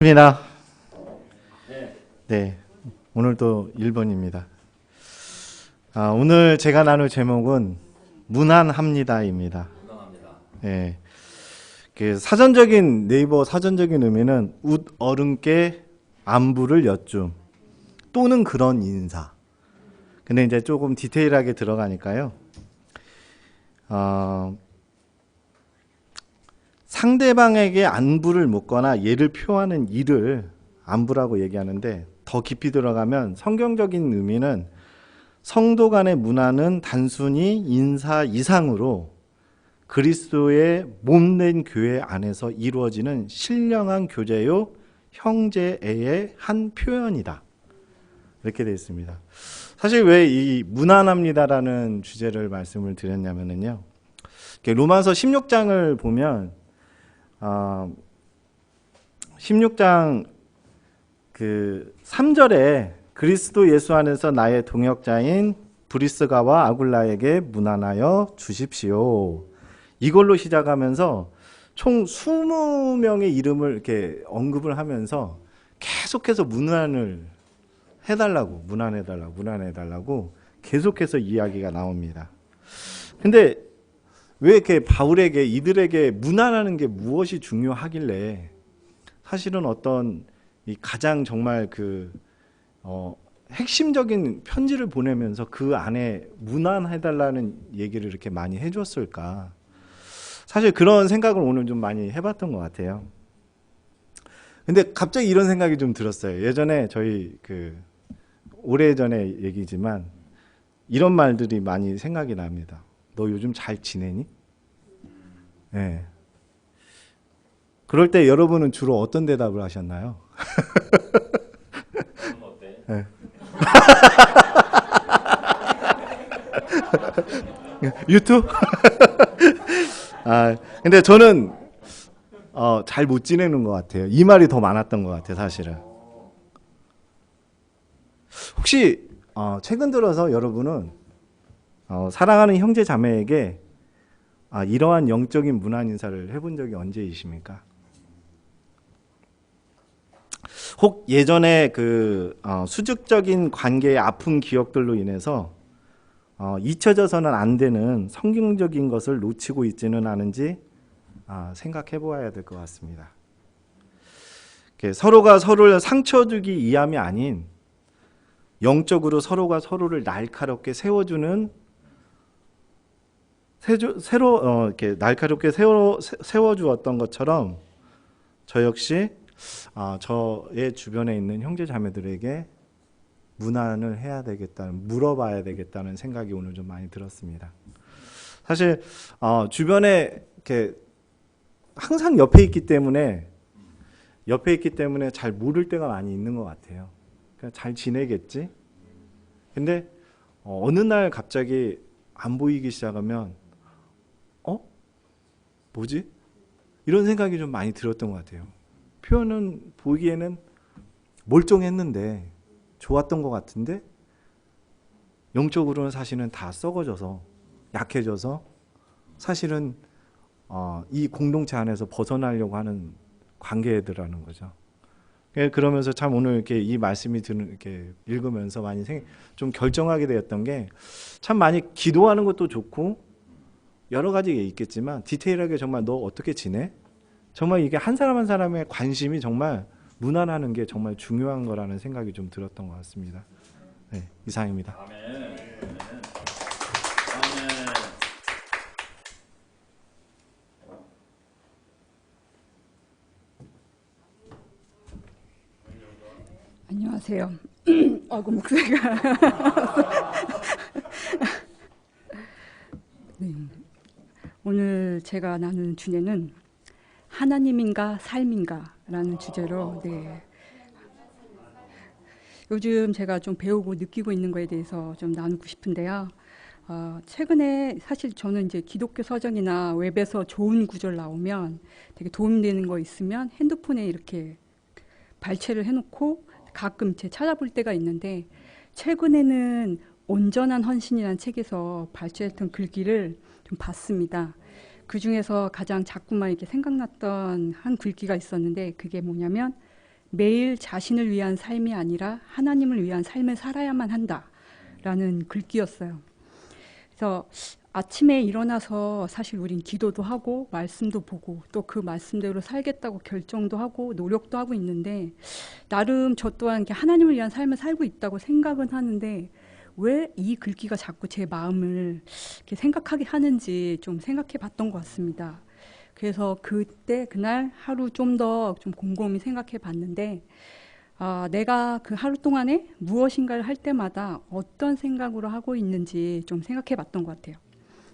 입니다. 네, 오늘도 1번입니다. 오늘 제가 나눌 제목은 무난합니다입니다. 네, 사전적인 네이버 사전적인 의미는 웃 어른께 안부를 여쭌 또는 그런 인사. 근데 이제 조금 디테일하게 들어가니까요. 상대방에게 안부를 묻거나 예를 표하는 일을 안부라고 얘기하는데, 더 깊이 들어가면 성경적인 의미는 성도 간의 문화는 단순히 인사 이상으로 그리스도의 몸된 교회 안에서 이루어지는 신령한 교제요 형제애의 한 표현이다, 이렇게 되어 있습니다. 사실 왜 이 무난합니다라는 주제를 말씀을 드렸냐면요, 로마서 16장을 보면 16장 3절에 그리스도 예수 안에서 나의 동역자인 브리스가와 아굴라에게 문안하여 주십시오, 이걸로 시작하면서 총 20명의 이름을 이렇게 언급을 하면서 계속해서 문안을 문안해달라고 계속해서 이야기가 나옵니다. 근데 왜 이렇게 바울에게, 이들에게 문안하는 게 무엇이 중요하길래, 사실은 어떤 이 가장 정말 핵심적인 편지를 보내면서 그 안에 문안해달라는 얘기를 이렇게 많이 해줬을까? 사실 그런 생각을 오늘 좀 많이 해봤던 것 같아요. 근데 갑자기 이런 생각이 좀 들었어요. 예전에 저희 오래전의 얘기지만 이런 말들이 많이 생각이 납니다. 너 요즘 잘 지내니? 네. 그럴 때 여러분은 주로 어떤 대답을 하셨나요? 네. 유튜브? 근데 저는 잘 못 지내는 것 같아요. 이 말이 더 많았던 것 같아요, 사실은. 혹시 최근 들어서 여러분은 사랑하는 형제 자매에게 이러한 영적인 문안 인사를 해본 적이 언제이십니까? 혹 예전에 수직적인 관계의 아픈 기억들로 인해서 잊혀져서는 안 되는 성경적인 것을 놓치고 있지는 않은지 생각해 보아야 될 것 같습니다. 서로가 서로를 상처 주기 위함이 아닌 영적으로 서로가 서로를 날카롭게 세워주는, 이렇게 날카롭게 세워주었던 것처럼 저 역시 저의 주변에 있는 형제 자매들에게 문안을 해야 되겠다는, 물어봐야 되겠다는 생각이 오늘 좀 많이 들었습니다. 사실 주변에 이렇게 항상 옆에 있기 때문에 잘 모를 때가 많이 있는 것 같아요. 그냥 잘 지내겠지? 근데 어느 날 갑자기 안 보이기 시작하면 뭐지? 이런 생각이 좀 많이 들었던 것 같아요. 표현은 보기에는 멀쩡했는데, 좋았던 것 같은데 영적으로는 사실은 다 썩어져서 약해져서 사실은 이 공동체 안에서 벗어나려고 하는 관계들이라는 거죠. 그러면서 참 오늘 이렇게 이 말씀이 이렇게 읽으면서 많이 좀 결정하게 되었던 게, 참 많이 기도하는 것도 좋고 여러 가지 있겠지만 디테일하게 정말 너 어떻게 지내? 정말 이게 한 사람 한 사람의 관심이 정말 문안하는 게 정말 중요한 거라는 생각이 좀 들었던 것 같습니다. 네, 이상입니다. 아멘. 안녕하세요. 목소리가. 네. 오늘 제가 나누는 주제는 하나님인가 삶인가라는 주제로, 요즘 제가 좀 배우고 느끼고 있는 거에 대해서 좀 나누고 싶은데요. 최근에 사실 저는 이제 기독교 서적이나 웹에서 좋은 구절 나오면 되게 도움되는 거 있으면 핸드폰에 이렇게 발췌를 해놓고 가끔 제 찾아볼 때가 있는데, 최근에는 온전한 헌신이라는 책에서 발췌했던 글귀를 좀 봤습니다. 그 중에서 가장 자꾸만 이렇게 생각났던 한 글귀가 있었는데, 그게 뭐냐면 매일 자신을 위한 삶이 아니라 하나님을 위한 삶을 살아야만 한다라는 글귀였어요. 그래서 아침에 일어나서 사실 우린 기도도 하고 말씀도 보고 또 그 말씀대로 살겠다고 결정도 하고 노력도 하고 있는데 나름 저 또한 이렇게 하나님을 위한 삶을 살고 있다고 생각은 하는데 왜 이 글귀가 자꾸 제 마음을 이렇게 생각하게 하는지 좀 생각해 봤던 것 같습니다. 그래서 그날 하루 좀 더 좀 곰곰이 생각해 봤는데 내가 그 하루 동안에 무엇인가를 할 때마다 어떤 생각으로 하고 있는지 좀 생각해 봤던 것 같아요.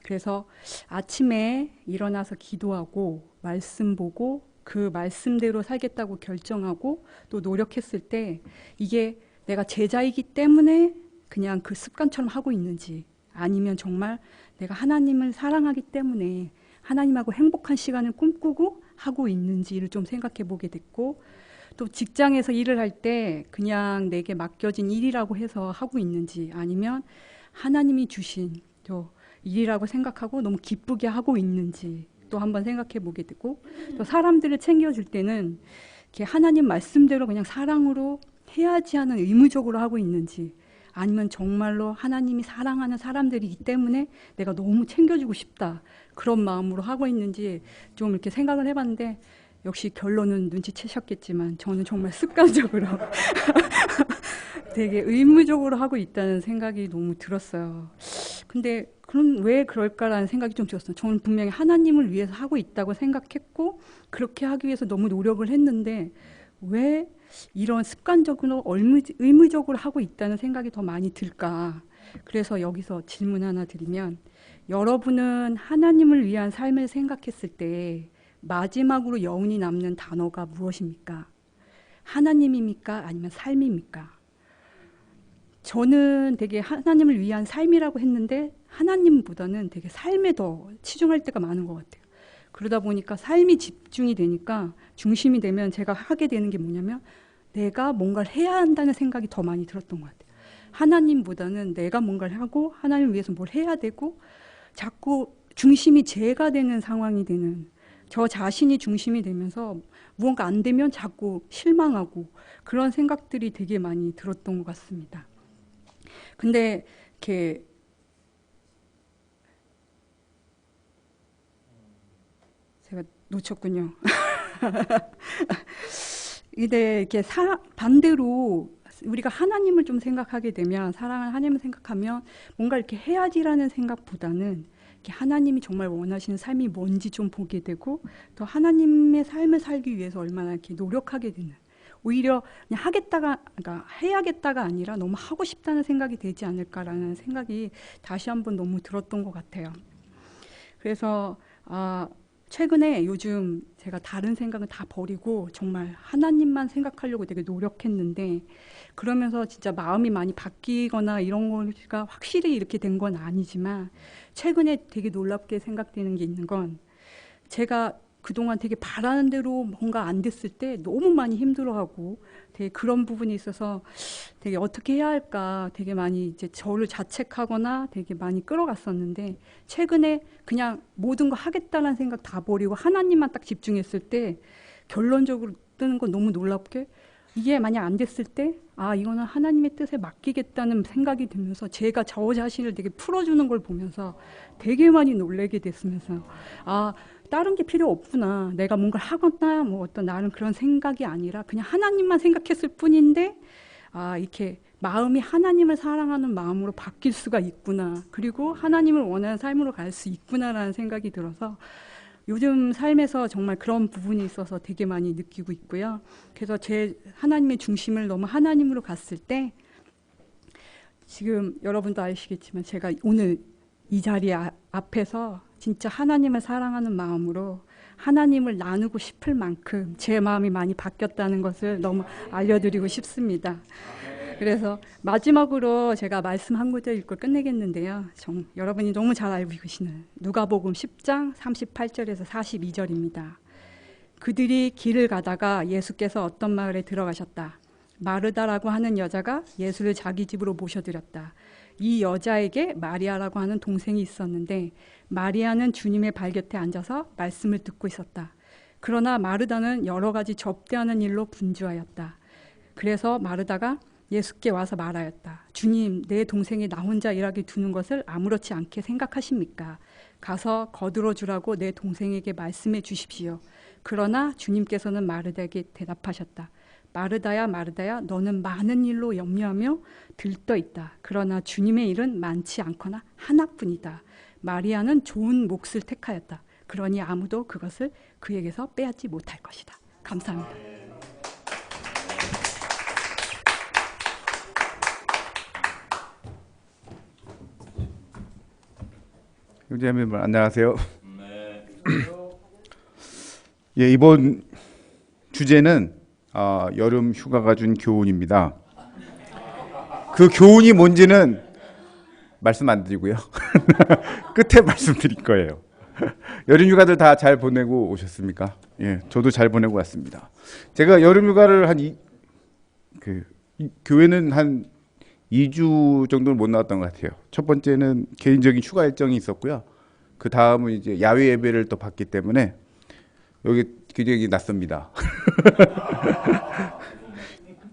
그래서 아침에 일어나서 기도하고 말씀 보고 그 말씀대로 살겠다고 결정하고 또 노력했을 때 이게 내가 제자이기 때문에 그냥 그 습관처럼 하고 있는지 아니면 정말 내가 하나님을 사랑하기 때문에 하나님하고 행복한 시간을 꿈꾸고 하고 있는지를 좀 생각해 보게 됐고 또 직장에서 일을 할 때 그냥 내게 맡겨진 일이라고 해서 하고 있는지 아니면 하나님이 주신 또 일이라고 생각하고 너무 기쁘게 하고 있는지 또 한번 생각해 보게 되고 또 사람들을 챙겨줄 때는 이렇게 하나님 말씀대로 그냥 사랑으로 해야지 하는 의무적으로 하고 있는지 아니면 정말로 하나님이 사랑하는 사람들이기 때문에 내가 너무 챙겨주고 싶다 그런 마음으로 하고 있는지 좀 이렇게 생각을 해봤는데 역시 결론은 눈치채셨겠지만 저는 정말 습관적으로 되게 의무적으로 하고 있다는 생각이 너무 들었어요. 근데 그럼 왜 그럴까라는 생각이 좀 들었어요. 저는 분명히 하나님을 위해서 하고 있다고 생각했고 그렇게 하기 위해서 너무 노력을 했는데 왜 이런 습관적으로 의무적으로 하고 있다는 생각이 더 많이 들까? 그래서 여기서 질문 하나 드리면 여러분은 하나님을 위한 삶을 생각했을 때 마지막으로 여운이 남는 단어가 무엇입니까? 하나님입니까? 아니면 삶입니까? 저는 되게 하나님을 위한 삶이라고 했는데 하나님보다는 되게 삶에 더 치중할 때가 많은 것 같아요. 그러다 보니까 삶이 집중이 되니까 중심이 되면 제가 하게 되는 게 뭐냐면 내가 뭔가를 해야 한다는 생각이 더 많이 들었던 것 같아요. 하나님보다는 내가 뭔가를 하고 하나님을 위해서 뭘 해야 되고 자꾸 중심이 제가 되는 상황이 되는 저 자신이 중심이 되면서 무언가 안 되면 자꾸 실망하고 그런 생각들이 되게 많이 들었던 것 같습니다. 근데 이렇게 제가 놓쳤군요. 근데 이렇게 반대로 우리가 하나님을 좀 생각하게 되면 사랑하는 하나님을 생각하면 뭔가 이렇게 해야지라는 생각보다는 이렇게 하나님이 정말 원하시는 삶이 뭔지 좀 보게 되고 또 하나님의 삶을 살기 위해서 얼마나 이렇게 노력하게 되는 오히려 그냥 그러니까 해야겠다가 아니라 너무 하고 싶다는 생각이 되지 않을까라는 생각이 다시 한번 너무 들었던 것 같아요. 그래서 최근에 요즘 제가 다른 생각은 다 버리고 정말 하나님만 생각하려고 되게 노력했는데 그러면서 진짜 마음이 많이 바뀌거나 이런 거가 확실히 이렇게 된 건 아니지만 최근에 되게 놀랍게 생각되는 게 있는 건 제가 그동안 되게 바라는 대로 뭔가 안 됐을 때 너무 많이 힘들어하고 되게 그런 부분이 있어서 되게 어떻게 해야 할까 되게 많이 이제 저를 자책하거나 되게 많이 끌어갔었는데 최근에 그냥 모든 거 하겠다는 생각 다 버리고 하나님만 딱 집중했을 때 결론적으로 뜨는 건 너무 놀랍게 이게 만약 안 됐을 때 이거는 하나님의 뜻에 맡기겠다는 생각이 들면서 제가 저 자신을 되게 풀어주는 걸 보면서 되게 많이 놀라게 됐으면서 다른 게 필요 없구나. 내가 뭔가를 하거나 뭐 어떤 나는 그런 생각이 아니라 그냥 하나님만 생각했을 뿐인데 이렇게 마음이 하나님을 사랑하는 마음으로 바뀔 수가 있구나. 그리고 하나님을 원하는 삶으로 갈 수 있구나라는 생각이 들어서 요즘 삶에서 정말 그런 부분이 있어서 되게 많이 느끼고 있고요. 그래서 제 하나님의 중심을 너무 하나님으로 갔을 때 지금 여러분도 아시겠지만 제가 오늘 이 자리 앞에서 진짜 하나님을 사랑하는 마음으로 하나님을 나누고 싶을 만큼 제 마음이 많이 바뀌었다는 것을 너무 알려드리고 싶습니다. 그래서 마지막으로 제가 말씀 한 구절 읽고 끝내겠는데요. 여러분이 너무 잘 알고 계시는 누가복음 10장 38절에서 42절입니다. 그들이 길을 가다가 예수께서 어떤 마을에 들어가셨다. 마르다라고 하는 여자가 예수를 자기 집으로 모셔드렸다. 이 여자에게 마리아라고 하는 동생이 있었는데 마리아는 주님의 발곁에 앉아서 말씀을 듣고 있었다. 그러나 마르다는 여러 가지 접대하는 일로 분주하였다. 그래서 마르다가 예수께 와서 말하였다. 주님, 내 동생이 나 혼자 일하게 두는 것을 아무렇지 않게 생각하십니까? 가서 거들어 주라고 내 동생에게 말씀해 주십시오. 그러나 주님께서는 마르다에게 대답하셨다. 마르다야, 마르다야, 너는 많은 일로 염려하며 들떠 있다. 그러나 주님의 일은 많지 않거나 하나뿐이다. 마리아는 좋은 몫을 택하였다. 그러니 아무도 그것을 그에게서 빼앗지 못할 것이다. 감사합니다. 형제님 안녕하세요. 예, 이번 주제는 여름 휴가가 준 교훈입니다. 그 교훈이 뭔지는 말씀 안 드리고요. 끝에 말씀드릴 거예요. 여름 휴가들 다 잘 보내고 오셨습니까? 예, 저도 잘 보내고 왔습니다. 제가 여름 휴가를 교회는 한 2주 정도는 못 나왔던 것 같아요. 첫 번째는 개인적인 휴가 일정이 있었고요. 그 다음은 이제 야외 예배를 또 받기 때문에 여기 굉장히 낯섭니다.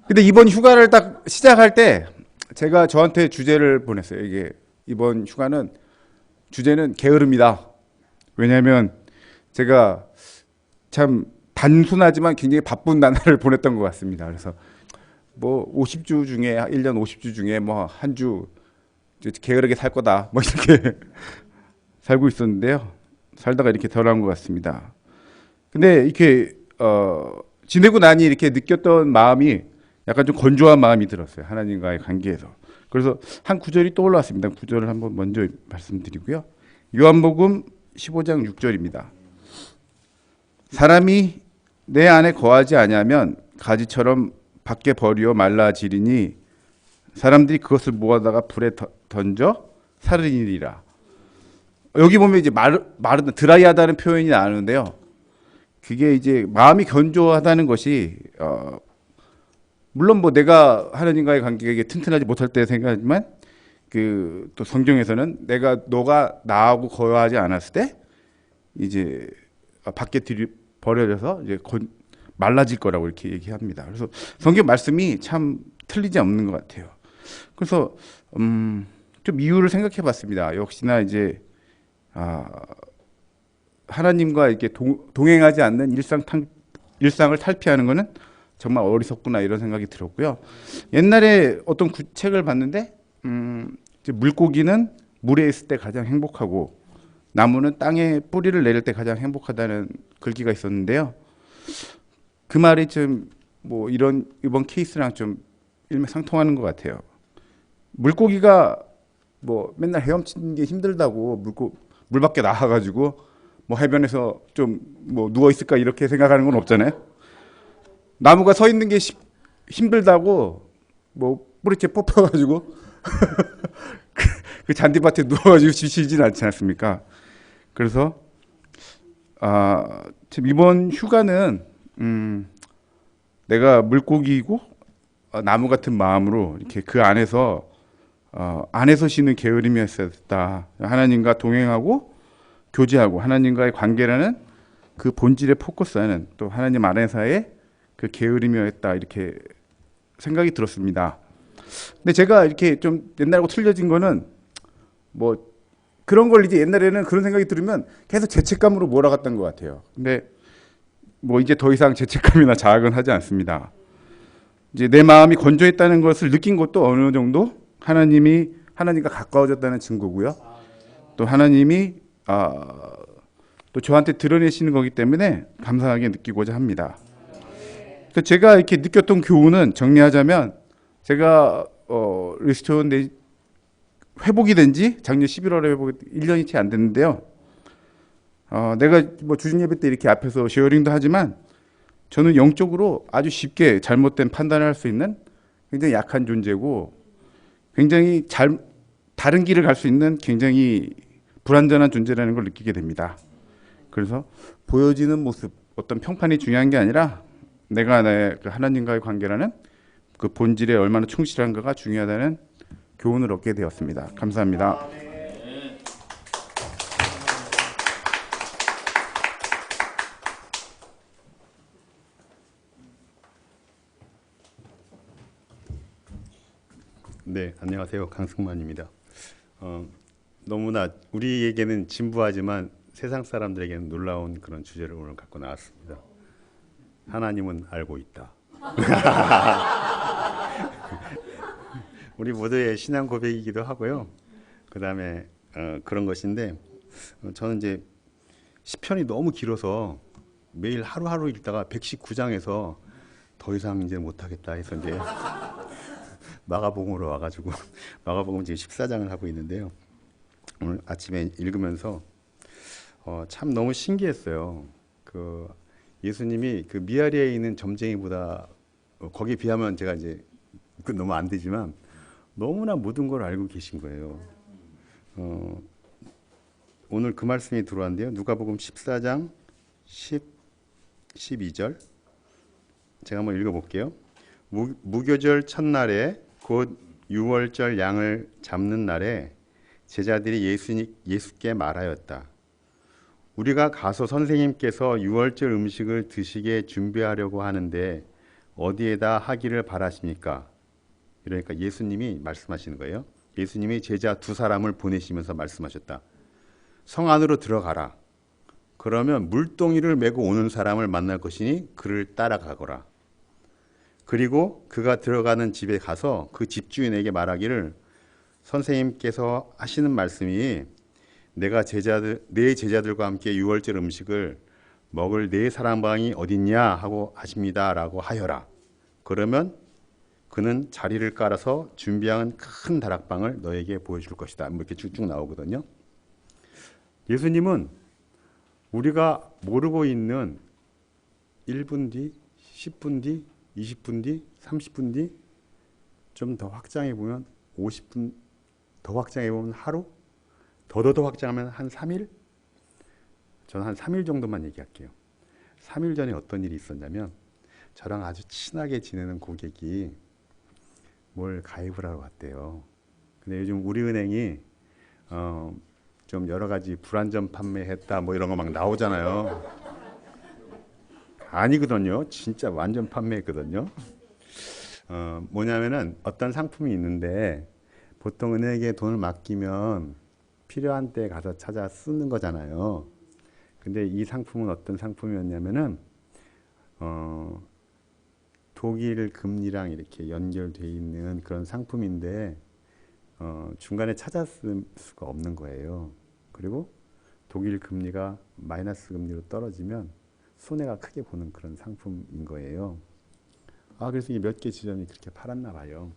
근데 이번 휴가를 딱 시작할 때 제가 저한테 주제를 보냈어요. 이게 이번 휴가는 주제는 게으름이다. 왜냐하면 제가 참 단순하지만 굉장히 바쁜 나날을 보냈던 것 같습니다. 그래서 뭐 50주 중에 1년 50주 중에 뭐 한 주 게으르게 살 거다. 뭐 이렇게 살고 있었는데요. 살다가 이렇게 돌아온 것 같습니다. 근데 이렇게 지내고 나니 이렇게 느꼈던 마음이 약간 좀 건조한 마음이 들었어요. 하나님과의 관계에서. 그래서 한 구절이 떠올랐습니다. 구절을 한번 먼저 말씀드리고요. 요한복음 15장 6절입니다. 사람이 내 안에 거하지 아니하면 가지처럼 밖에 버리어 말라지리니 사람들이 그것을 모아다가 불에 던져 사르니리라. 여기 보면 이제 마르다 드라이하다는 표현이 나오는데요. 그게 이제 마음이 건조하다는 것이 물론 뭐 내가 하나님과의 관계가 튼튼하지 못할 때 생각하지만 그 또 성경에서는 너가 나하고 거하지 않았을 때 이제 밖에 버려져서 이제 말라질 거라고 이렇게 얘기합니다. 그래서 성경 말씀이 참 틀리지 않는 것 같아요. 그래서 좀 이유를 생각해봤습니다. 역시나 이제 하나님과 이렇게 동행하지 않는 일상을 탈피하는 것은 정말 어리석구나 이런 생각이 들었고요. 옛날에 어떤 책을 봤는데 물고기는 물에 있을 때 가장 행복하고 나무는 땅에 뿌리를 내릴 때 가장 행복하다는 글귀가 있었는데요. 그 말이 좀 뭐 이번 케이스랑 좀 일맥상통하는 것 같아요. 물고기가 뭐 맨날 헤엄치는 게 힘들다고 물 밖에 나와가지고 뭐 해변에서 좀 뭐 누워 있을까 이렇게 생각하는 건 없잖아요. 나무가 서 있는 게 힘들다고 뭐 뿌리채 뽑혀가지고 그 잔디밭에 누워가지고 지치진 않지 않습니까? 그래서 지금 이번 휴가는 내가 물고기이고 나무 같은 마음으로 이렇게 그 안에서 쉬는 게으름이었다. 하나님과 동행하고 교제하고 하나님과의 관계라는 그 본질에 포커스하는 또 하나님 안에서의 그 게으름이었다 이렇게 생각이 들었습니다. 근데 제가 이렇게 좀 옛날하고 틀려진 거는 뭐 그런 걸 이제 옛날에는 그런 생각이 들으면 계속 죄책감으로 몰아갔던 것 같아요. 근데 뭐 이제 더 이상 죄책감이나 자학은 하지 않습니다. 이제 내 마음이 건조했다는 것을 느낀 것도 어느 정도 하나님과 가까워졌다는 증거고요. 또 하나님이 또 저한테 드러내시는 거기 때문에 감사하게 느끼고자 합니다. 그래서 제가 이렇게 느꼈던 교훈은 정리하자면 제가 리스토어 회복이 된 지 작년 11월에 회복이 1년이 채 안 됐는데요. 내가 뭐 주중 예배 때 이렇게 앞에서 쉐어링도 하지만 저는 영적으로 아주 쉽게 잘못된 판단을 할 수 있는 굉장히 약한 존재고 굉장히 다른 길을 갈 수 있는 굉장히 불완전한 존재라는 걸 느끼게 됩니다. 그래서 보여지는 모습, 어떤 평판이 중요한 게 아니라 내가 그 하나님과의 관계라는 그 본질에 얼마나 충실한가가 중요하다는 교훈을 얻게 되었습니다. 감사합니다. 네, 안녕하세요. 강승만입니다. 너무나 우리에게는 진부하지만 세상 사람들에게는 놀라운 그런 주제를 오늘 갖고 나왔습니다. 하나님은 알고 있다. 우리 모두의 신앙 고백이기도 하고요. 그 다음에 그런 것인데 저는 이제 시편이 너무 길어서 매일 하루하루 읽다가 119장에서 더 이상 이제 못하겠다 해서 이제 마가복음으로 와가지고 마가복음 지금 14장을 하고 있는데요. 오늘 아침에 읽으면서 참 너무 신기했어요. 그 예수님이 그 미아리에 있는 점쟁이보다 거기에 비하면 제가 이제 너무 안 되지만 너무나 모든 걸 알고 계신 거예요. 오늘 그 말씀이 들어왔는데요. 누가복음 14장 12절 제가 한번 읽어볼게요. 무교절 첫날에 곧 유월절 양을 잡는 날에 제자들이 예수께 말하였다. 우리가 가서 선생님께서 유월절 음식을 드시게 준비하려고 하는데 어디에다 하기를 바라십니까? 이러니까 예수님이 말씀하시는 거예요. 예수님이 제자 두 사람을 보내시면서 말씀하셨다. 성 안으로 들어가라. 그러면 물동이를 메고 오는 사람을 만날 것이니 그를 따라가거라. 그리고 그가 들어가는 집에 가서 그 집주인에게 말하기를 선생님께서 하시는 말씀이 내 제자들과 함께 유월절 음식을 먹을 네 사람방이 어딨냐 하고 하십니다라고 하여라. 그러면 그는 자리를 깔아서 준비한 큰 다락방을 너에게 보여줄 것이다. 이렇게 쭉쭉 나오거든요. 예수님은 우리가 모르고 있는 1분 뒤, 10분 뒤, 20분 뒤, 30분 뒤, 좀 더 확장해 보면 50분, 더 확장해 보면 하루, 더 확장하면 한 3일? 저는 한 3일 정도만 얘기할게요. 3일 전에 어떤 일이 있었냐면 저랑 아주 친하게 지내는 고객이 뭘 가입을 하러 왔대요. 근데 요즘 우리은행이 좀 여러 가지 불안전 판매했다 뭐 이런 거 막 나오잖아요. 아니거든요. 진짜 완전 판매했거든요. 뭐냐면은 어떤 상품이 있는데 보통 은행에 돈을 맡기면 필요한 때 가서 찾아 쓰는 거잖아요. 근데 이 상품은 어떤 상품이었냐면은 독일 금리랑 이렇게 연결돼 있는 그런 상품인데 중간에 찾아 쓸 수가 없는 거예요. 그리고 독일 금리가 마이너스 금리로 떨어지면 손해가 크게 보는 그런 상품인 거예요. 그래서 몇 개 지점이 그렇게 팔았나 봐요.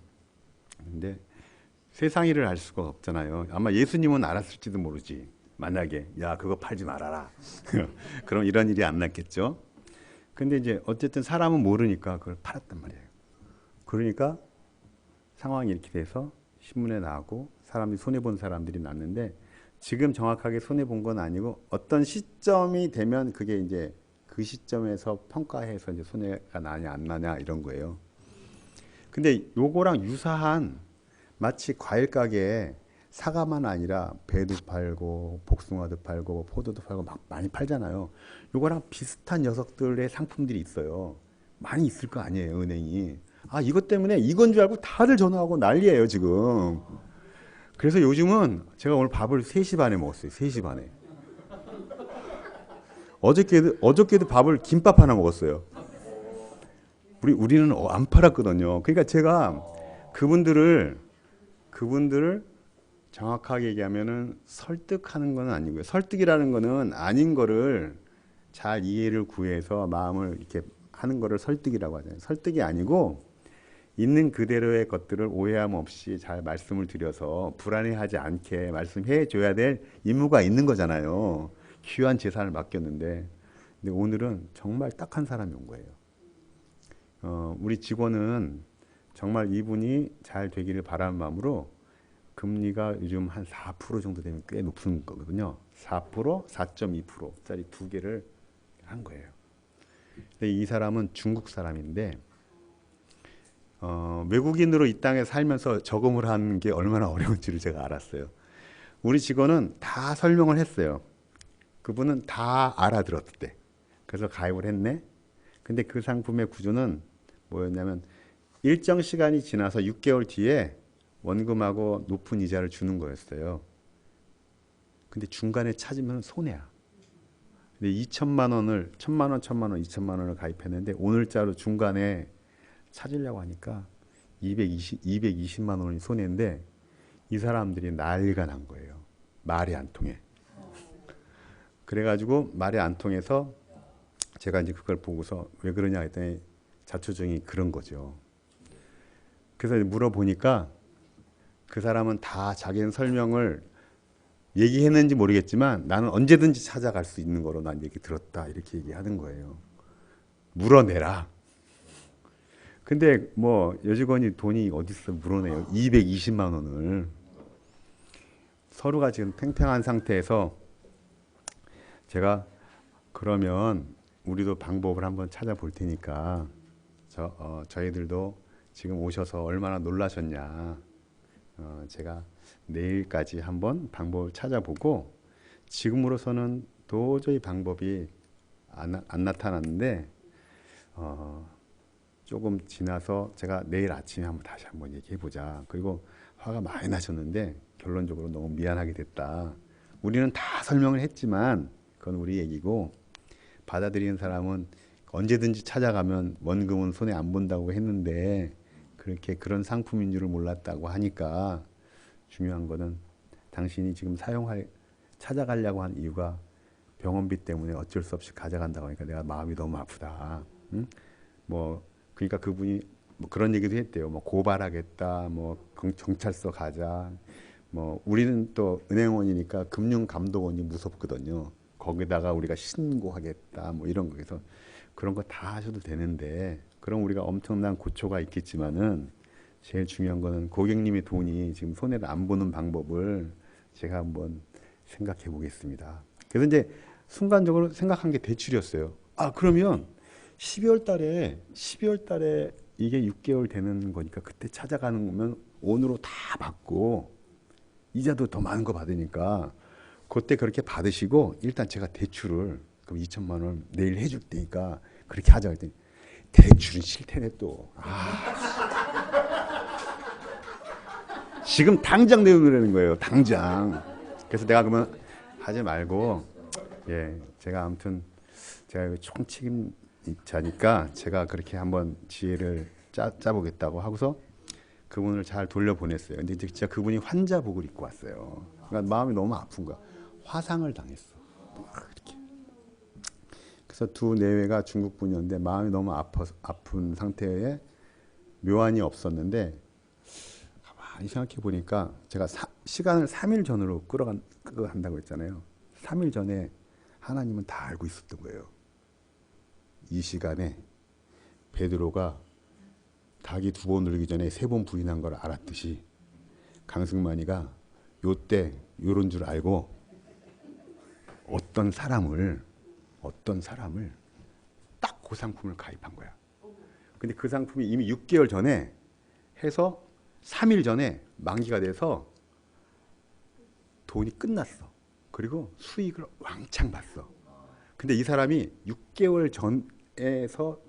근데 세상 일을 알 수가 없잖아요. 아마 예수님은 알았을지도 모르지. 만약에 야 그거 팔지 말아라. 그럼 이런 일이 안 났겠죠. 근데 이제 어쨌든 사람은 모르니까 그걸 팔았단 말이에요. 그러니까 상황이 이렇게 돼서 신문에 나오고 사람들이 손해본 사람들이 났는데 지금 정확하게 손해본 건 아니고 어떤 시점이 되면 그게 이제 그 시점에서 평가해서 이제 손해가 나냐 안 나냐 이런 거예요. 근데 요거랑 유사한 마치 과일 가게에 사과만 아니라 배도 팔고 복숭아도 팔고 포도도 팔고 막 많이 팔잖아요. 요거랑 비슷한 녀석들의 상품들이 있어요. 많이 있을 거 아니에요, 은행이. 이것 때문에 이건 줄 알고 다들 전화하고 난리예요, 지금. 그래서 요즘은 제가 오늘 밥을 3시 반에 먹었어요. 3시 반에. 어저께도 밥을 김밥 하나 먹었어요. 우리는 안 팔았거든요. 그러니까 제가 그분들을 정확하게 얘기하면은 설득하는 건 아니고요. 설득이라는 거는 아닌 거를 잘 이해를 구해서 마음을 이렇게 하는 거를 설득이라고 하잖아요. 설득이 아니고 있는 그대로의 것들을 오해함 없이 잘 말씀을 드려서 불안해하지 않게 말씀해 줘야 될 임무가 있는 거잖아요. 귀한 재산을 맡겼는데. 근데 오늘은 정말 딱 한 사람이 온 거예요. 우리 직원은 정말 이분이 잘 되기를 바라는 마음으로 금리가 요즘 한 4% 정도 되면 꽤 높은 거거든요. 4%, 4.2%짜리 두 개를 한 거예요. 근데 이 사람은 중국 사람인데 외국인으로 이 땅에 살면서 적응을 하는 게 얼마나 어려운지를 제가 알았어요. 우리 직원은 다 설명을 했어요. 그분은 다 알아들었대. 그래서 가입을 했네. 근데 그 상품의 구조는 뭐였냐면 일정 시간이 지나서 6개월 뒤에 원금하고 높은 이자를 주는 거였어요. 근데 중간에 찾으면 손해야. 근데 2천만 원을 1,000만 원, 1,000만 원, 2천만 원을 가입했는데 오늘자로 중간에 찾으려고 하니까 220만 원이 손해인데 이 사람들이 난리가 난 거예요. 말이 안 통해. 그래가지고 말이 안 통해서 제가 이제 그걸 보고서 왜 그러냐 했더니 자초정이 그런 거죠. 그래서 물어보니까 그 사람은 다 자기는 설명을 얘기했는지 모르겠지만 나는 언제든지 찾아갈 수 있는 거로 난 얘기 들었다 이렇게 얘기하는 거예요. 물어내라. 근데 뭐 여직원이 돈이 어딨어 물어내요. 220만 원을. 서로가 지금 팽팽한 상태에서 제가 그러면 우리도 방법을 한번 찾아볼 테니까 저희들도 지금 오셔서 얼마나 놀라셨냐. 제가 내일까지 한번 방법을 찾아보고 지금으로서는 도저히 방법이 안 나타났는데 조금 지나서 제가 내일 아침에 다시 한번 얘기해 보자. 그리고 화가 많이 나셨는데 결론적으로 너무 미안하게 됐다. 우리는 다 설명을 했지만 그건 우리 얘기고 받아들이는 사람은 언제든지 찾아가면 원금은 손해 안 본다고 했는데 그렇게 그런 상품인 줄을 몰랐다고 하니까 중요한 거는 당신이 지금 찾아가려고 한 이유가 병원비 때문에 어쩔 수 없이 가져간다고 하니까 내가 마음이 너무 아프다. 응? 뭐 그러니까 그분이 뭐 그런 얘기도 했대요. 뭐 고발하겠다. 뭐 경찰서 가자. 뭐 우리는 또 은행원이니까 금융감독원이 무섭거든요. 거기다가 우리가 신고하겠다. 뭐 이런 거. 그래서 그런 거 다 하셔도 되는데 그럼 우리가 엄청난 고초가 있겠지만은 제일 중요한 거는 고객님의 돈이 지금 손해를 안 보는 방법을 제가 한번 생각해 보겠습니다. 그래서 이제 순간적으로 생각한 게 대출이었어요. 아, 그러면 12월 달에 이게 6개월 되는 거니까 그때 찾아가는 거면 온으로 다 받고 이자도 더 많은 거 받으니까 그때 그렇게 받으시고 일단 제가 대출을 그럼 2천만 원 내일 해줄 테니까 그렇게 하자 했더니 대출은 싫대네 또. 지금 당장 내놓으라는 거예요. 당장. 그래서 내가 그러면 하지 말고 제가 아무튼 제가 총책임자니까 제가 그렇게 한번 지혜를 짜보겠다고 하고서 그분을 잘 돌려보냈어요. 근데 이제 진짜 그분이 환자복을 입고 왔어요. 그러니까 마음이 너무 아픈 거야. 화상을 당했어. 이렇게. 그래서 두 내외가 중국 분이었는데 마음이 너무 아픈 상태에 묘안이 없었는데 가만히 생각해 보니까 제가 시간을 3일 전으로 끌어간다고 했잖아요. 3일 전에 하나님은 다 알고 있었던 거예요. 이 시간에 베드로가 닭이 2번 울기 전에 3번 부인한 걸 알았듯이 강승만이가 요때 요런 줄 알고 어떤 사람을 딱 그 상품을 가입한 거야. 근데 그 상품이 이미 6개월 전에 해서 3일 전에 만기가 돼서 돈이 끝났어. 그리고 수익을 왕창 봤어. 근데 이 사람이 6개월 전에서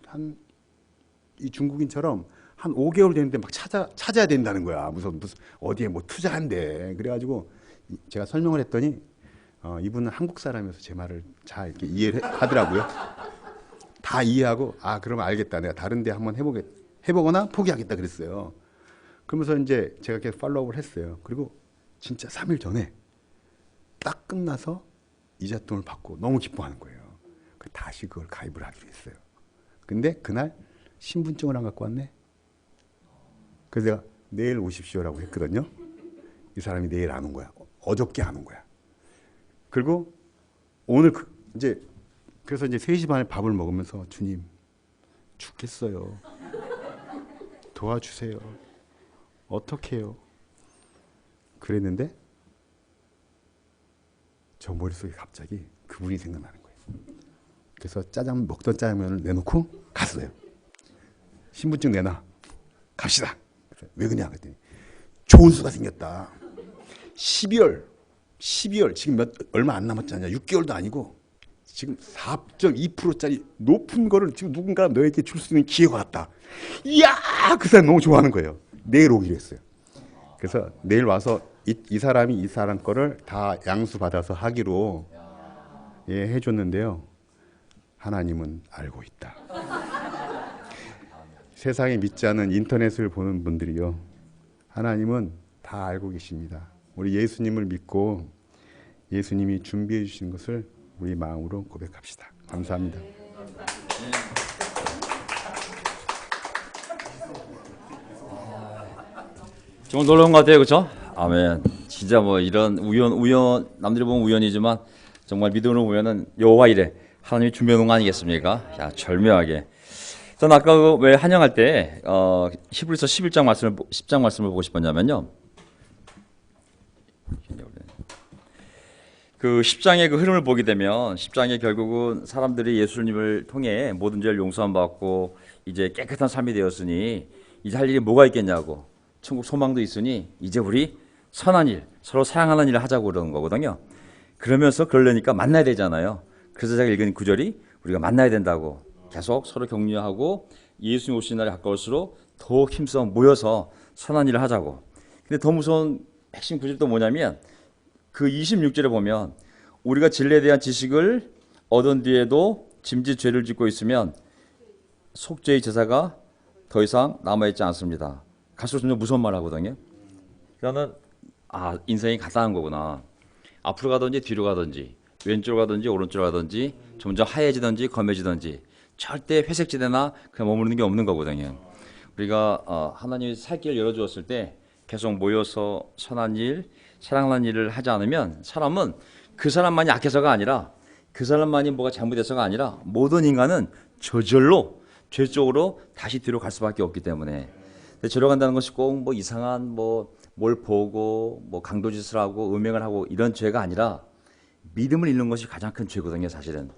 이 중국인처럼 한 5개월 됐는데 막 찾아야 된다는 거야. 무슨 어디에 뭐 투자한대. 그래가지고 제가 설명을 했더니 이분은 한국 사람이어서 제 말을 잘 이렇게 이해를 하더라고요. 다 이해하고 그러면 알겠다. 내가 다른 데 한번 해보거나 포기하겠다 그랬어요. 그러면서 이제 제가 계속 팔로우를 했어요. 그리고 진짜 3일 전에 딱 끝나서 이자돈을 받고 너무 기뻐하는 거예요. 다시 그걸 가입을 하기로 했어요. 근데 그날 신분증을 안 갖고 왔네. 그래서 내가 내일 오십시오라고 했거든요. 이 사람이 내일 안 온 거야. 어저께 안 온 거야. 그리고 오늘 그래서 이제 3시 반에 밥을 먹으면서 주님 죽겠어요. 도와주세요. 어떻게 해요? 그랬는데 저 머릿속에 갑자기 그분이 생각나는 거예요. 그래서 먹던 짜장면을 내놓고 갔어요. 신분증 내놔. 갑시다. 왜 그러냐 그랬더니 좋은 수가 생겼다. 12월 지금 얼마 안 남았잖냐. 6개월도 아니고 지금 4.2%짜리 높은 거를 지금 누군가 너에게 줄 수 있는 기회가 왔다. 이야! 그 사람 너무 좋아하는 거예요. 내일 오기로 했어요. 그래서 내일 와서 이 사람이 이 사람 거를 다 양수 받아서 하기로 해줬는데요. 하나님은 알고 있다. 세상에 믿지 않는 인터넷을 보는 분들이요. 하나님은 다 알고 계십니다. 우리 예수님을 믿고 예수님이 준비해 주신 것을 우리 마음으로 고백합시다. 감사합니다. 정말 놀라운 것 같아요, 그렇죠? 아멘. 진짜 뭐 이런 우연 남들이 보면 우연이지만 정말 믿음으로 보면은 여호와 이래 하나님이 준비해 놓은 거 아니겠습니까? 야, 절묘하게. 저는 아까 왜 한영할 때 히브리서 10장 말씀을 보고 싶었냐면요. 그 10장의 그 흐름을 보게 되면 10장에 결국은 사람들이 예수님을 통해 모든 죄를 용서함 받고 이제 깨끗한 삶이 되었으니 이제 할 일이 뭐가 있겠냐고. 천국 소망도 있으니 이제 우리 선한 일, 서로 사랑하는 일을 하자고 그러는 거거든요. 그러면서 그러려니까 만나야 되잖아요. 그래서 제가 읽은 구절이 우리가 만나야 된다고 계속 서로 격려하고 예수님 오시는 날이 가까울수록 더욱 힘써 모여서 선한 일을 하자고. 근데 더 무서운 핵심 구절이 또 뭐냐면 그 26절에 보면 우리가 진리에 대한 지식을 얻은 뒤에도 짐짓 죄를 짓고 있으면 속죄의 제사가 더 이상 남아있지 않습니다. 갈수록 점점 무서운 말 하거든요. 저는 인생이 간단한 거구나. 앞으로 가든지 뒤로 가든지 왼쪽으로 가든지 오른쪽으로 가든지 점점 하얘지든지 검해지든지 절대 회색지대나 그냥 머무르는 게 없는 거거든요. 우리가 하나님이 살 길을 열어주었을 때 계속 모여서 선한 일, 사랑하는 일을 하지 않으면 사람은 그 사람만이 악해서가 아니라 그 사람만이 뭐가 잘못해서가 아니라 모든 인간은 저절로 죄 쪽으로 다시 뒤로 갈 수밖에 없기 때문에 죄로 간다는 것이 꼭 뭐 이상한 뭘 보고 강도짓을 하고 음행을 하고 이런 죄가 아니라 믿음을 잃는 것이 가장 큰 죄거든요. 사실은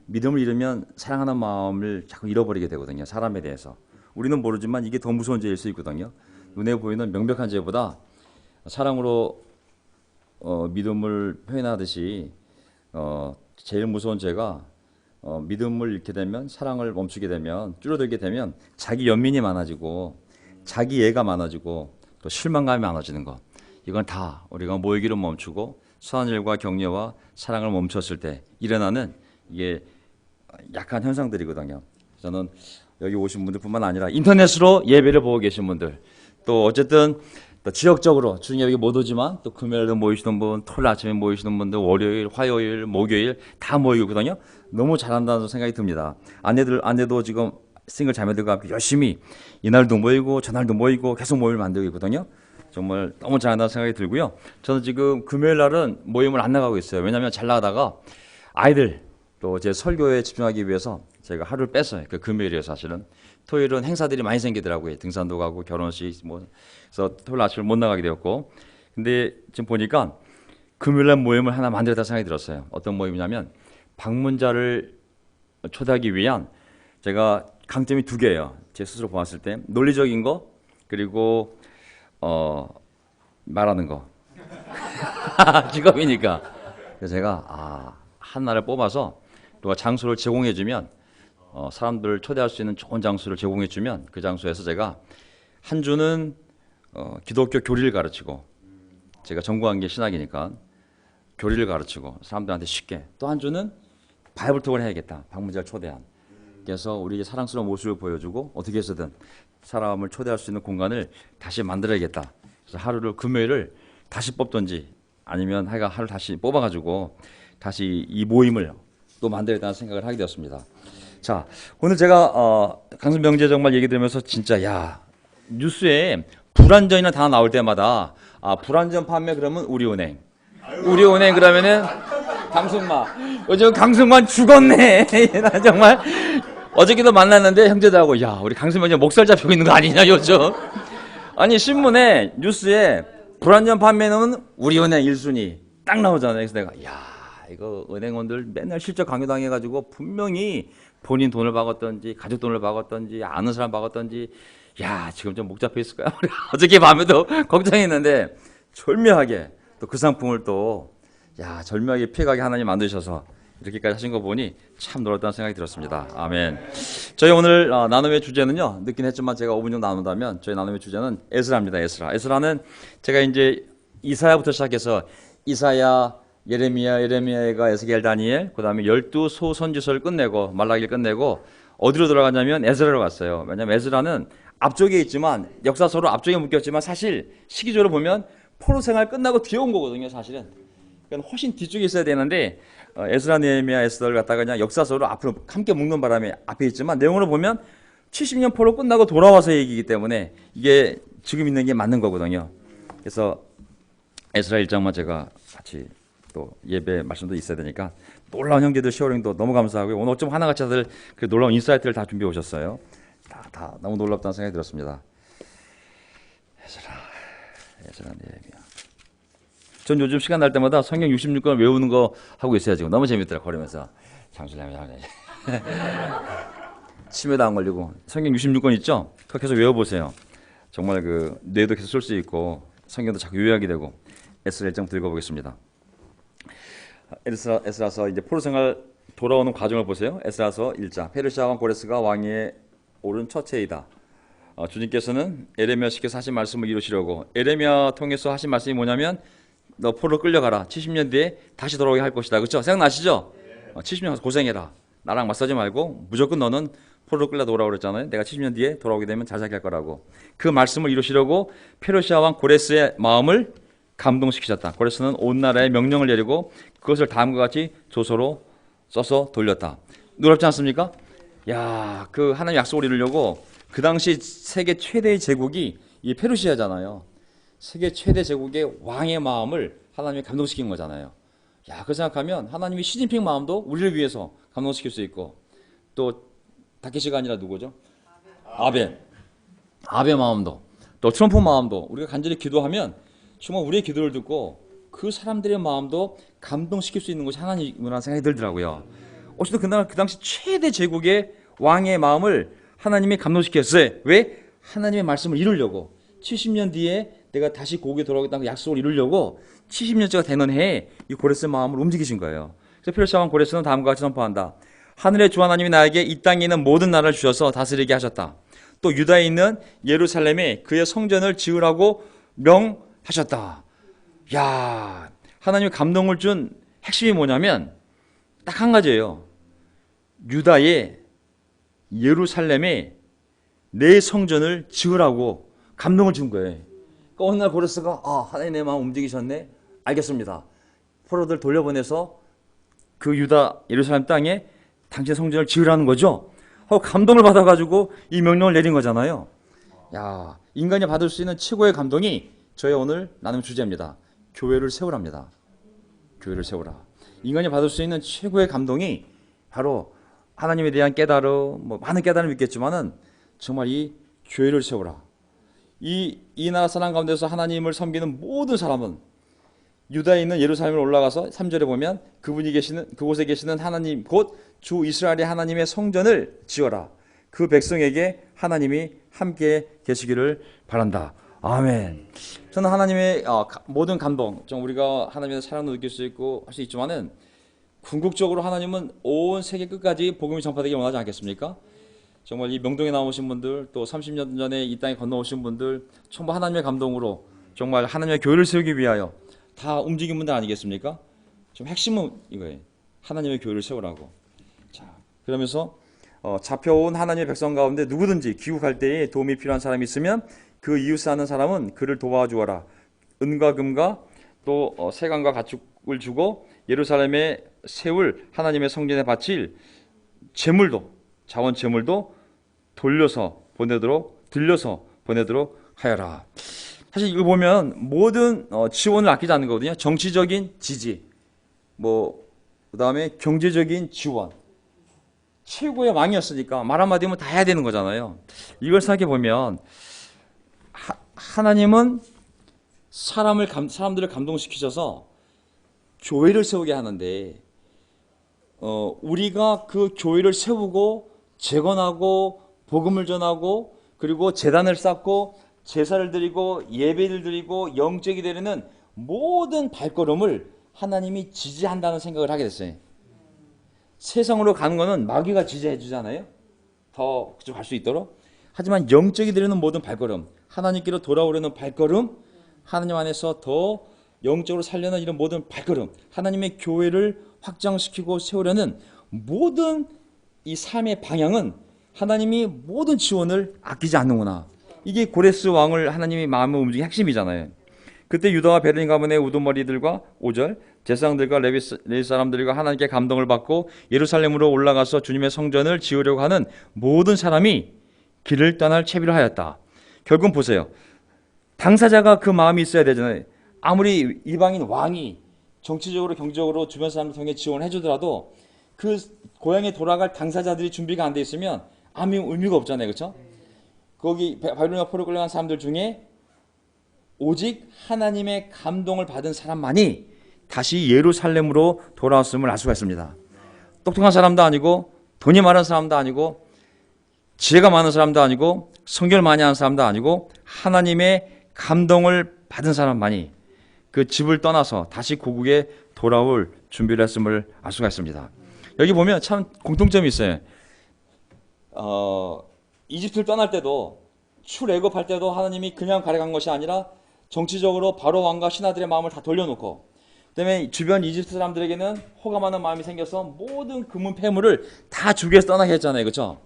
믿음을 잃으면 사랑하는 마음을 자꾸 잃어버리게 되거든요. 사람에 대해서 우리는 모르지만 이게 더 무서운 죄일 수 있거든요. 눈에 보이는 명백한 죄보다 사랑으로 믿음을 표현하듯이 제일 무서운 죄가 믿음을 잃게 되면 사랑을 멈추게 되면 줄어들게 되면 자기 연민이 많아지고 자기 애가 많아지고 또 실망감이 많아지는 것. 이건 다 우리가 모이기를 멈추고 선한 일과 격려와 사랑을 멈췄을 때 일어나는 이게 약한 현상들이거든요. 저는 여기 오신 분들뿐만 아니라 인터넷으로 예배를 보고 계신 분들 또 어쨌든 또 지역적으로 주중에 여기 못 오지만 또 금요일에 모이시는 분, 토요일 아침에 모이시는 분들, 월요일, 화요일, 목요일 다 모이거든요. 너무 잘한다는 생각이 듭니다. 아내도 지금 싱글 자매들과 함께 열심히 이날도 모이고 저날도 모이고 계속 모임을 만들고 있거든요. 정말 너무 잘한다는 생각이 들고요. 저는 지금 금요일 날은 모임을 안 나가고 있어요. 왜냐하면 잘 나가다가 아이들 또 제 설교에 집중하기 위해서 제가 하루를 뺐어요. 그 금요일이에요, 사실은. 토요일은 행사들이 많이 생기더라고요. 등산도 가고 결혼식 그래서 토요일 아침을 못 나가게 되었고. 근데 지금 보니까 금요일 날 모임을 하나 만들었다 생각이 들었어요. 어떤 모임이냐면 방문자를 초대하기 위한 제가 강점이 두 개예요. 제 스스로 보았을 때 논리적인 거 그리고 말하는 거. 직업이니까. 그래서 제가 하나를 뽑아서 누가 장소를 제공해주면 사람들을 초대할 수 있는 좋은 장소를 제공해주면 그 장소에서 제가 한 주는 기독교 교리를 가르치고 제가 전공한 게 신학이니까 교리를 가르치고 사람들한테 쉽게 또 한 주는 바이블톡을 해야겠다. 방문자를 초대한. 그래서 우리의 사랑스러운 모습을 보여주고 어떻게 해서든 사람을 초대할 수 있는 공간을 다시 만들어야겠다. 그래서 하루를 금요일을 다시 뽑든지 아니면 하루 다시 뽑아가지고 다시 이 모임을 또 만들어야겠다는 생각을 하게 되었습니다. 자, 오늘 제가 강선병제 정말 얘기 들으면서 진짜 뉴스에 불안전이나 단어 나올 때마다 불안전 판매 그러면 우리은행 그러면은 강승마 요즘 강승만 죽었네. 나 정말 어저께도 만났는데 형제들하고 우리 강승만 목살 잡히고 있는 거 아니냐 요즘. 아니 신문에 뉴스에 불안전 판매는 우리은행 1순위 딱 나오잖아요. 그래서 내가 이거 은행원들 맨날 실적 강요당해가지고 분명히 본인 돈을 박았던지 가족 돈을 박았던지 아는 사람 박았던지 지금 좀 목 잡혀 있을 거야. 어저께 밤에도 걱정했는데 절묘하게 또 그 상품을 또 절묘하게 피해가게 하나님 만드셔서 이렇게까지 하신 거 보니 참 놀랐다는 생각이 들었습니다. 아멘. 저희 오늘 나눔의 주제는요. 늦긴 했지만 제가 5분 정도 나눈다면 저희 나눔의 주제는 에스라입니다. 에스라는 제가 이제 이사야부터 시작해서 이사야, 예레미야가 에스겔, 다니엘, 그다음에 12소 선지서를 끝내고 말라기를 끝내고 어디로 들어가냐면 에스라로 갔어요. 왜냐하면 에스라는 앞쪽에 있지만 역사서로 앞쪽에 묶였지만 사실 시기적으로 보면 포로 생활 끝나고 뒤에 온 거거든요. 사실은. 그러니까 훨씬 뒤쪽에 있어야 되는데 에스라, 느헤미야, 에스더를 갖다가 그냥 역사서로 앞으로 함께 묶는 바람에 앞에 있지만 내용으로 보면 70년 포로 끝나고 돌아와서 얘기이기 때문에 이게 지금 있는 게 맞는 거거든요. 그래서 에스라 1장만 제가 같이 또 예배 말씀도 있어야 되니까 놀라운 형제들 쉐어링도 너무 감사하고요. 오늘 어쩜 하나같이 다들 그 놀라운 인사이트를 다 준비해 오셨어요. 다 너무 놀랍다는 생각이 들었습니다. 에스라, 느헤미야. 전 요즘 시간 날 때마다 성경 66권 외우는 거 하고 있어요. 지금 너무 재밌더라고요. 걸으면서 장수님이 치매도 안 걸리고 성경 66권 있죠? 그거 계속 외워보세요. 정말 그 뇌도 계속 쓸 수 있고 성경도 자꾸 요약이 되고. 에스라 1장부터 읽어보겠습니다. 에스라서 이제 포로 생활 돌아오는 과정을 보세요. 에스라서 1장. 페르시아 왕 고레스가 왕위에 오른 첫 해이다. 주님께서는 에레미야 시켜서 하신 말씀을 이루시려고 에레미야 통해서 하신 말씀이 뭐냐면 너 포로 끌려가라. 70년 뒤에 다시 돌아오게 할 것이다. 그렇죠? 생각나시죠? 70년 고생해라. 나랑 맞서지 말고 무조건 너는 포로 끌려 돌아오라 그랬잖아요. 내가 70년 뒤에 돌아오게 되면 잘 살게 할 거라고. 그 말씀을 이루시려고 페르시아 왕 고레스의 마음을 감동시키셨다. 고레스는 온 나라에 명령을 내리고 그것을 다음과 같이 조서로 써서 돌렸다. 놀랍지 않습니까? 야, 그 하나님 약속을 이루려고 그 당시 세계 최대의 제국이 이 페르시아잖아요. 세계 최대 제국의 왕의 마음을 하나님이 감동시킨 거잖아요. 야, 그 생각하면 하나님이 시진핑 마음도 우리를 위해서 감동시킬 수 있고 또 다케시가 아니라 누구죠? 아베 마음도 또 트럼프 마음도 우리가 간절히 기도하면 정말 우리의 기도를 듣고 그 사람들의 마음도 감동시킬 수 있는 것이 하나님이라는 생각이 들더라고요. 어쨌든 그 당시 최대 제국의 왕의 마음을 하나님이 감동시켰어요. 왜? 하나님의 말씀을 이루려고. 70년 뒤에 내가 다시 고국에 돌아오겠다는 약속을 이루려고 70년째가 되는 해에 이 고레스의 마음을 움직이신 거예요. 그래서 페르시아 왕 고레스는 다음과 같이 선포한다. 하늘의 주 하나님이 나에게 이 땅에 있는 모든 나라를 주셔서 다스리게 하셨다. 또 유다에 있는 예루살렘에 그의 성전을 지으라고 명하셨다. 야, 하나님이 감동을 준 핵심이 뭐냐면 딱 한 가지예요. 유다의 예루살렘에 내 성전을 지으라고 감동을 준 거예요. 그러니까 어느 날 고레스가 하나님 내 마음 움직이셨네. 알겠습니다. 포로들 돌려보내서 그 유다 예루살렘 땅에 당신 성전을 지으라는 거죠. 하고 감동을 받아가지고 이 명령을 내린 거잖아요. 야, 인간이 받을 수 있는 최고의 감동이 저희 오늘 나눔 주제입니다. 교회를 세우랍니다. 교회를 세우라. 인간이 받을 수 있는 최고의 감동이 바로 하나님에 대한 깨달음, 많은 깨달음이 있겠지만은 정말 이 교회를 세우라. 이 나라 사람 가운데서 하나님을 섬기는 모든 사람은 유다에 있는 예루살렘을 올라가서 3절에 보면 그곳에 계시는 하나님 곧 주 이스라엘의 하나님의 성전을 지어라. 그 백성에게 하나님이 함께 계시기를 바란다. 아멘. 저는 하나님의 모든 감동, 좀 우리가 하나님의 사랑도 느낄 수 있고 할 수 있지만은 궁극적으로 하나님은 온 세계 끝까지 복음이 전파되기 원하지 않겠습니까? 정말 이 명동에 나오신 분들, 또 30년 전에 이 땅에 건너오신 분들, 전부 하나님의 감동으로 정말 하나님의 교회를 세우기 위하여 다 움직인 분들 아니겠습니까? 좀 핵심은 이거예요. 하나님의 교회를 세우라고. 자, 그러면서 잡혀온 하나님의 백성 가운데 누구든지 귀국할 때에 도움이 필요한 사람이 있으면 그 이웃 사는 사람은 그를 도와주어라. 은과 금과 또 세관과 가축을 주고 예루살렘에 세울 하나님의 성전에 바칠 제물도 자원 제물도 들려서 보내도록 하여라. 사실 이거 보면 모든 지원을 아끼지 않는 거거든요. 정치적인 지지, 그다음에 경제적인 지원. 최고의 왕이었으니까 말 한마디면 다 해야 되는 거잖아요. 이걸 생각해 보면 하나님은 사람들을 감동시키셔서 교회를 세우게 하는데 우리가 그 교회를 세우고 재건하고 복음을 전하고 그리고 제단을 쌓고 제사를 드리고 예배를 드리고 영적이 되는 모든 발걸음을 하나님이 지지한다는 생각을 하게 됐어요. 세상으로 가는 거는 마귀가 지지해 주잖아요. 더 그쪽 갈 수 있도록. 하지만 영적이 되려는 모든 발걸음, 하나님께로 돌아오려는 발걸음, 하나님 안에서 더 영적으로 살려는 이런 모든 발걸음, 하나님의 교회를 확장시키고 세우려는 모든 이 삶의 방향은 하나님이 모든 지원을 아끼지 않는구나. 이게 고레스 왕을 하나님이 마음을 움직이는 핵심이잖아요. 그때 유다와 베르린 가문의 우두머리들과 5절 제사장들과 레위 사람들과 하나님께 감동을 받고 예루살렘으로 올라가서 주님의 성전을 지으려고 하는 모든 사람이 길을 떠날 채비를 하였다. 결국 보세요. 당사자가 그 마음이 있어야 되잖아요. 아무리 이방인 왕이 정치적으로 경제적으로 주변 사람들 통해 지원을 해주더라도 그 고향에 돌아갈 당사자들이 준비가 안 돼 있으면 아무 의미가 없잖아요. 그렇죠? 거기 바빌로니아 포로 끌려간 사람들 중에 오직 하나님의 감동을 받은 사람만이 다시 예루살렘으로 돌아왔음을 알 수가 있습니다. 똑똑한 사람도 아니고 돈이 많은 사람도 아니고 지혜가 많은 사람도 아니고 성결 많이 하는 사람도 아니고 하나님의 감동을 받은 사람만이 그 집을 떠나서 다시 고국에 돌아올 준비를 했음을 알 수가 있습니다. 여기 보면 참 공통점이 있어요. 이집트를 떠날 때도 출애굽할 때도 하나님이 그냥 가려간 것이 아니라 정치적으로 바로 왕과 신하들의 마음을 다 돌려놓고 그다음에 주변 이집트 사람들에게는 호감하는 마음이 생겨서 모든 금은 폐물을 다 주게 해서 떠나게 했잖아요. 그렇죠?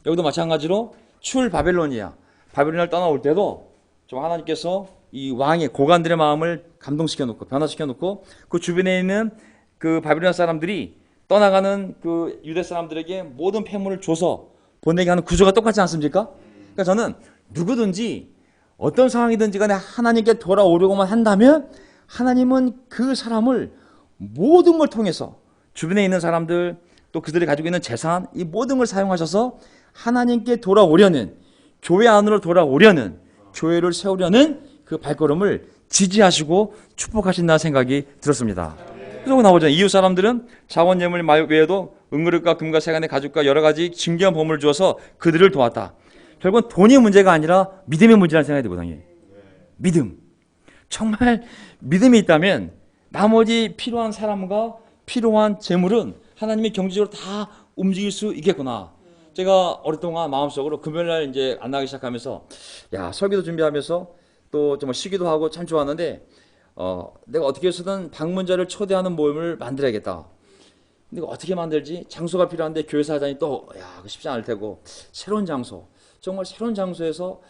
여기도 마찬가지로 출 바벨로니아를 떠나올 때도 좀 하나님께서 이 왕의 고관들의 마음을 감동시켜놓고 변화시켜놓고 그 주변에 있는 그 바벨로니아 사람들이 떠나가는 그 유대 사람들에게 모든 폐물을 줘서 보내게 하는 구조가 똑같지 않습니까? 그러니까 저는 누구든지 어떤 상황이든지 간에 하나님께 돌아오려고만 한다면 하나님은 그 사람을 모든 걸 통해서 주변에 있는 사람들 또 그들이 가지고 있는 재산 이 모든 걸 사용하셔서 하나님께 돌아오려는 교회 안으로 돌아오려는 교회를 세우려는 그 발걸음을 지지하시고 축복하신다는 생각이 들었습니다. 그래서 나오죠. 이웃 사람들은 자원 예물 외에도 은그릇과 금과 세간의 가죽과 여러 가지 진귀한 보물을 주어서 그들을 도왔다. 결국은 돈이 문제가 아니라 믿음의 문제라는 생각이 들거든요. 믿음. 정말 믿음이 있다면 나머지 필요한 사람과 필요한 재물은 하나님의 경제적으로 다 움직일 수 있겠구나. 제가 오랫동안 마음속으로 금요일날 이제 안 나가기 시작하면서 야 설교도 준비하면서 또 정말 쉬기도 하고 참 좋았는데 내가 어떻게 해서든 방문자를 초대하는 모임을 만들어야겠다. 근데 어떻게 만들지? 장소가 필요한데 교회 사장이 또 쉽지 않을 테고 새로운 장소 정말 새로운 장소에서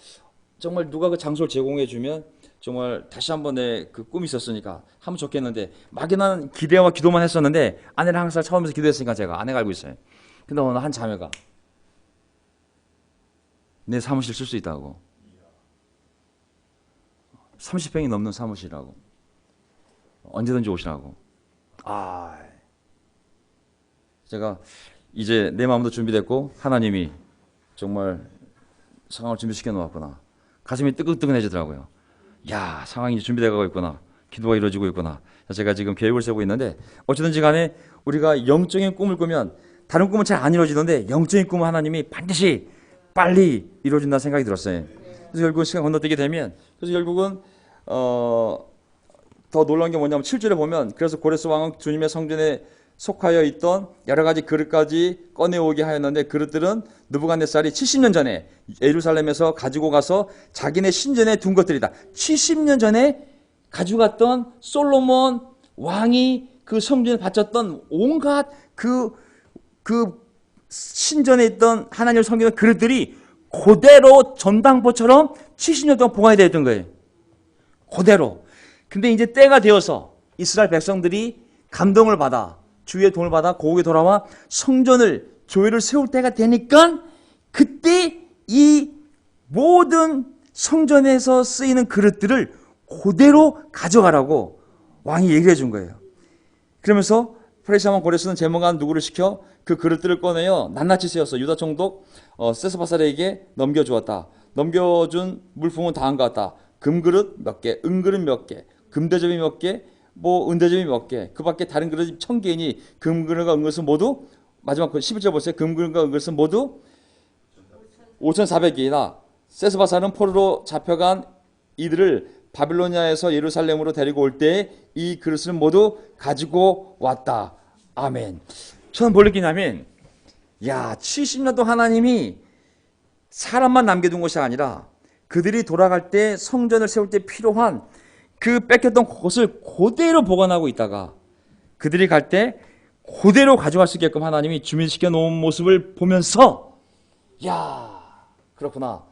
정말 누가 그 장소를 제공해 주면 정말 다시 한번 내 그 꿈이 있었으니까 하면 좋겠는데 막연한 기대와 기도만 했었는데 아내랑 항상 처음에서 기도했으니까 제가 아내가 알고 있어요. 근데 어느 한 자매가 내 사무실 쓸 수 있다고 30평이 넘는 사무실이라고 언제든지 오시라고. 제가 이제 내 마음도 준비됐고 하나님이 정말 상황을 준비시켜 놓았구나. 가슴이 뜨끈뜨끈해지더라고요. 야 상황이 준비되고 있구나. 기도가 이루어지고 있구나. 제가 지금 계획을 세우고 있는데 어찌든지 간에 우리가 영적인 꿈을 꾸면 다른 꿈은 잘 안 이루어지는데 영적인 꿈은 하나님이 반드시 빨리 이루어진다는 생각이 들었어요. 그래서 결국은 시간 건너뛰게 되면 그래서 결국은 더 놀라운 게 뭐냐면 7절에 보면 그래서 고레스 왕은 주님의 성전에 속하여 있던 여러 가지 그릇까지 꺼내오게 하였는데 그릇들은 느부갓네살이 70년 전에 예루살렘에서 가지고 가서 자기네 신전에 둔 것들이다. 70년 전에 가져갔던 솔로몬 왕이 그 성전에 바쳤던 온갖 그 신전에 있던 하나님을 섬기는 그릇들이 그대로 전당포처럼 70년 동안 보관이 되어 있던 거예요. 그대로. 근데 이제 때가 되어서 이스라엘 백성들이 감동을 받아 주의 도움을 받아 고국에 돌아와 성전을 교회를 세울 때가 되니까 그때 이 모든 성전에서 쓰이는 그릇들을 그대로 가져가라고 왕이 얘기를 해준 거예요. 그러면서 페르시아 왕 고레스는 제목한 누구를 시켜 그 그릇들을 꺼내어 낱낱이 세어서 유다 총독 세스바살에게 넘겨주었다. 넘겨준 물품은 다음과 같다. 금그릇 몇 개, 은그릇 몇 개, 금대접이 몇 개, 은대접이 몇 개, 그 밖에 다른 그릇이 1000개이니 금그릇과 은그릇은 모두 마지막 11절 보세요. 금그릇과 은그릇은 모두 5400개이나 세스바살은 포로로 잡혀간 이들을 바빌로니아에서 예루살렘으로 데리고 올 때 이 그릇을 모두 가지고 왔다. 아멘. 저는 뭘 느끼냐면, 야, 70년도 하나님이 사람만 남겨둔 것이 아니라 그들이 돌아갈 때 성전을 세울 때 필요한 그 뺏겼던 것을 그대로 보관하고 있다가 그들이 갈 때 그대로 가져갈 수 있게끔 하나님이 준비시켜 놓은 모습을 보면서, 야, 그렇구나.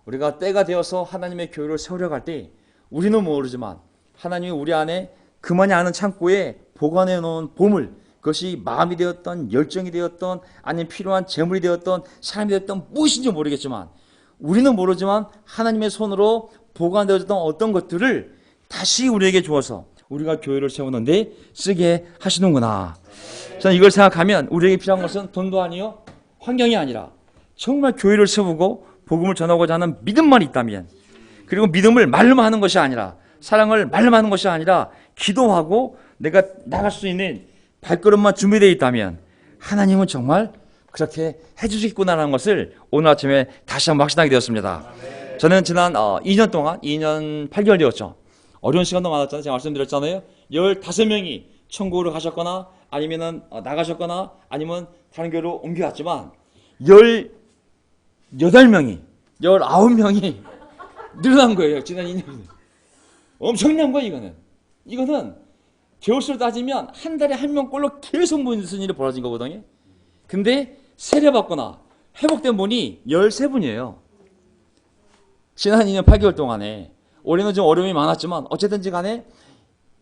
우리가 때가 되어서 하나님의 교회를 세우려고 할 때 우리는 모르지만 하나님이 우리 안에 그만이 아는 창고에 보관해 놓은 보물, 그것이 마음이 되었던 열정이 되었던 아니면 필요한 재물이 되었던 사람이 되었던 무엇인지 모르겠지만 우리는 모르지만 하나님의 손으로 보관되어졌던 어떤 것들을 다시 우리에게 주어서 우리가 교회를 세우는데 쓰게 하시는구나. 저는 이걸 생각하면 우리에게 필요한 것은 돈도 아니요 환경이 아니라 정말 교회를 세우고 복음을 전하고자 하는 믿음만 있다면, 그리고 믿음을 말로만 하는 것이 아니라 사랑을 말로만 하는 것이 아니라 기도하고 내가 나갈 수 있는 발걸음만 준비되어 있다면 하나님은 정말 그렇게 해주시겠구나라는 것을 오늘 아침에 다시 한번 확신하게 되었습니다. 저는 지난 2년 동안 2년 8개월 되었죠. 어려운 시간도 많았잖아요. 제가 말씀드렸잖아요. 15명이 천국으로 가셨거나 아니면 나가셨거나 아니면 다른 교회로 옮겨갔지만 18명이 19명이 늘어난 거예요. 지난 2년. 엄청난 거예요. 이거는 개월수로 따지면 한 달에 한 명꼴로 계속 무슨 일이 벌어진 거거든요. 근데 세례받거나 회복된 분이 13분이에요. 지난 2년 8개월 동안에. 올해는 좀 어려움이 많았지만 어쨌든지 간에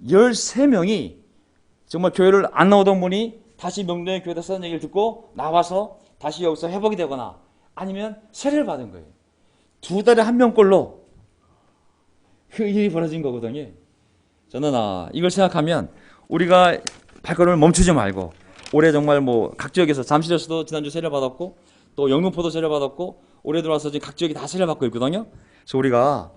13명이 정말 교회를 안 나오던 분이 다시 명동의 교회에서 쓰는 얘기를 듣고 나와서 다시 여기서 회복이 되거나 아니면 세례를 받은 거예요. 2달에 한 명꼴로 그 일이 벌어진 거거든요. 저는 이걸 생각하면 우리가 발걸음을 멈추지 말고 올해 정말 각 지역에서 잠실에서도 지난주 세례 받았고 또 영등포도 세례 받았고 올해 들어와서 지금 각 지역이 다 세례 받고 있거든요. 그래서 우리가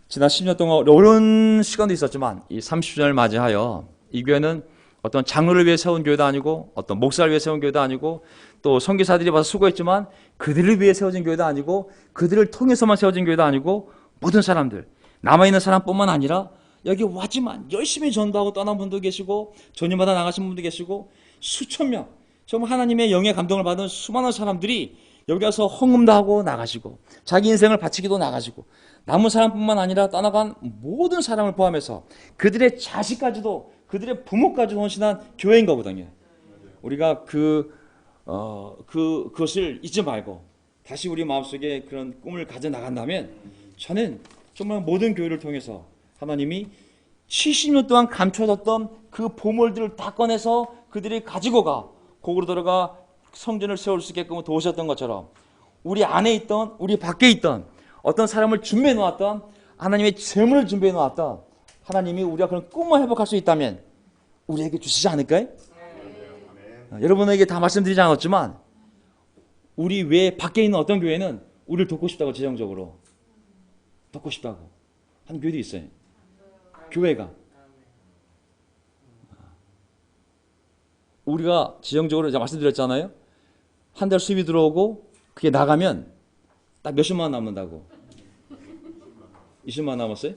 지난 10년 동안 어려운 시간도 있었지만 이 30주년을 맞이하여 이 교회는 어떤 장로를 위해 세운 교회도 아니고 어떤 목사를 위해 세운 교회도 아니고 또 선교사들이 와서 수고했지만 그들을 위해 세워진 교회도 아니고 그들을 통해서만 세워진 교회도 아니고 모든 사람들, 남아있는 사람뿐만 아니라 여기 왔지만 열심히 전도하고 떠난 분도 계시고 전임받아 나가신 분도 계시고 수천 명, 정말 하나님의 영의 감동을 받은 수많은 사람들이 여기 와서 헌금도 하고 나가시고 자기 인생을 바치기도 나가시고 남은 사람뿐만 아니라 떠나간 모든 사람을 포함해서 그들의 자식까지도 그들의 부모까지도 헌신한 교회인 거거든요. 우리가 그것을 잊지 말고 다시 우리 마음속에 그런 꿈을 가져 나간다면 저는 정말 모든 교회를 통해서 하나님이 70년 동안 감춰졌던 그 보물들을 다 꺼내서 그들이 가지고 가 거기로 들어가 성전을 세울 수 있게끔 도우셨던 것처럼 우리 안에 있던 우리 밖에 있던 어떤 사람을 준비해 놓았던 하나님의 재물을 준비해 놓았던 하나님이 우리가 그런 꿈을 회복할 수 있다면 우리에게 주시지 않을까요? 여러분에게 다 말씀드리지 않았지만 우리 외 밖에 있는 어떤 교회는 우리를 돕고 싶다고 재정적으로 돕고 싶다고 하는 교회도 있어요. 교회가 우리가 지정적으로 제가 말씀드렸잖아요. 한 달 수입이 들어오고 그게 나가면 딱 몇십만 원 남는다고. 20만 원 남았어요?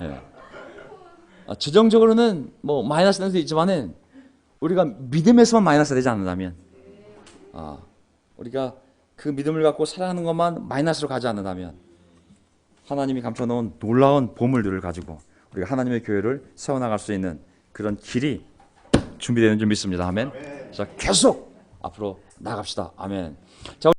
네. 지정적으로는 마이너스 될 수도 있지만은 우리가 믿음에서만 마이너스 되지 않는다면 우리가 그 믿음을 갖고 살아가는 것만 마이너스로 가지 않는다면 하나님이 감춰놓은 놀라운 보물들을 가지고 우리가 하나님의 교회를 세워나갈 수 있는 그런 길이 준비되는 줄 믿습니다. 아멘. 자, 계속 앞으로 나갑시다. 아멘. 자,